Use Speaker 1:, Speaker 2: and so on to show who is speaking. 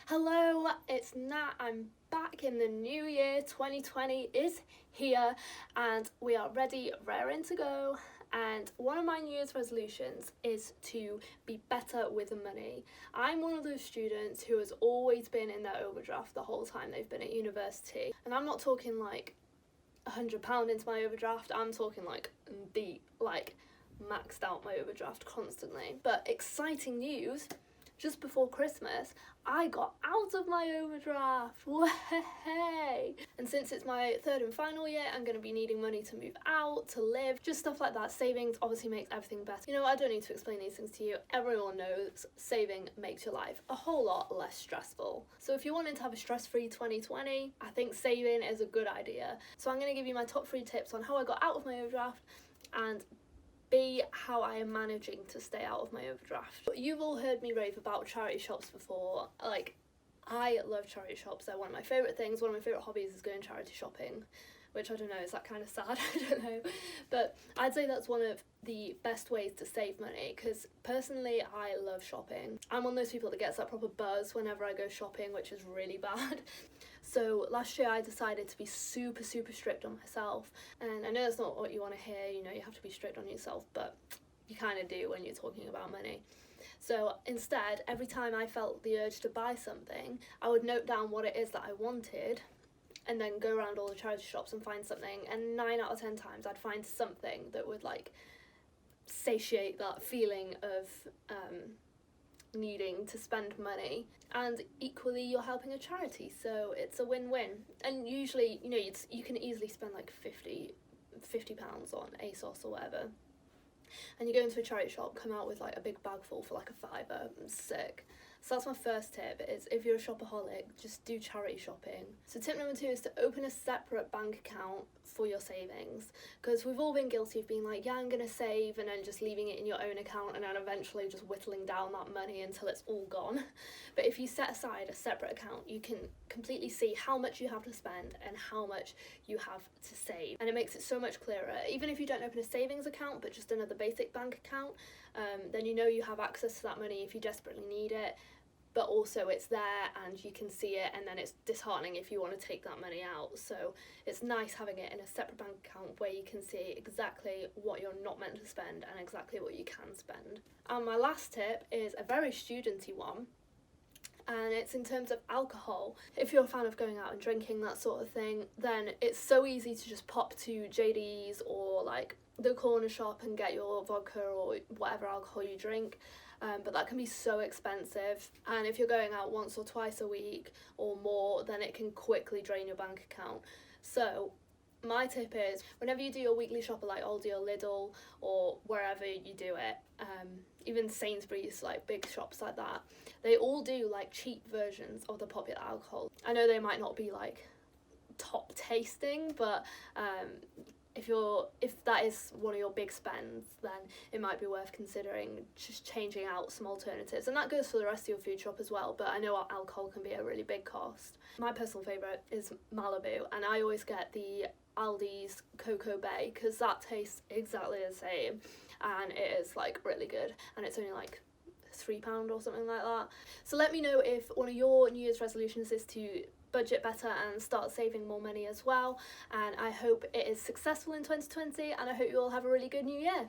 Speaker 1: Hello, it's Nat. I'm back in the new year. 2020 is here and we are ready, raring to go. And one of my New Year's resolutions is to be better with money. I'm one of those students who has always been in their overdraft the whole time they've been at university. And I'm not talking like £100 into my overdraft, I'm talking like deep, like maxed out my overdraft constantly. But exciting news, just before Christmas, I got out of my overdraft. Way! And since it's my third and final year, I'm going to be needing money to move out, to live, just stuff like that. Savings obviously makes everything better. You know, I don't need to explain these things to you. Everyone knows saving makes your life a whole lot less stressful. So if you're wanting to have a stress-free 2020, I think saving is a good idea. So I'm going to give you my top 3 tips on how I got out of my overdraft and how I am managing to stay out of my overdraft. You've all heard me rave about charity shops before. Like, I love charity shops. They're one of my favourite things. One of my favourite hobbies is going charity shopping, which I don't know, is that kind of sad? I don't know. But I'd say that's one of the best ways to save money, because personally I love shopping. I'm one of those people that gets that proper buzz whenever I go shopping, which is really bad. So last year I decided to be super strict on myself, and I know that's not what you want to hear, you know, you have to be strict on yourself, but you kind of do when you're talking about money. So instead, every time I felt the urge to buy something, I would note down what it is that I wanted and then go around all the charity shops and find something, and 9 out of 10 times I'd find something that would like satiate that feeling of needing to spend money, and equally you're helping a charity, so it's a win-win. And usually, you know, you can easily spend like £50 on ASOS or whatever, and you go into a charity shop, come out with like a big bag full for like a £5. Sick. So that's my first tip, is if you're a shopaholic, just do charity shopping. So tip number 2 is to open a separate bank account for your savings, because we've all been guilty of being like, yeah, I'm gonna save, and then just leaving it in your own account and then eventually just whittling down that money until it's all gone. But if you set aside a separate account, you can completely see how much you have to spend and how much you have to save, and it makes it so much clearer. Even if you don't open a savings account but just another basic bank account, then you know you have access to that money if you desperately need it, but also it's there and you can see it, and then it's disheartening if you want to take that money out. So it's nice having it in a separate bank account where you can see exactly what you're not meant to spend and exactly what you can spend. And my last tip is a very studenty one, and it's in terms of alcohol. If you're a fan of going out and drinking, that sort of thing, then it's so easy to just pop to JD's or like the corner shop and get your vodka or whatever alcohol you drink. But that can be so expensive, and if you're going out once or twice a week or more, then it can quickly drain your bank account. So my tip is, whenever you do your weekly shop at like Aldi or Lidl or wherever you do it, even Sainsbury's, like big shops like that, they all do like cheap versions of the popular alcohol. I know they might not be like top tasting, but if that is one of your big spends, then it might be worth considering just changing out some alternatives. And that goes for the rest of your food shop as well, but I know alcohol can be a really big cost. My personal favourite is Malibu, and I always get the Aldi's Cocoa Bay, because that tastes exactly the same and it is like really good, and it's only like £3 or something like that. So let me know if one of your New Year's resolutions is to budget better and start saving more money as well, and I hope it is successful in 2020, and I hope you all have a really good new year.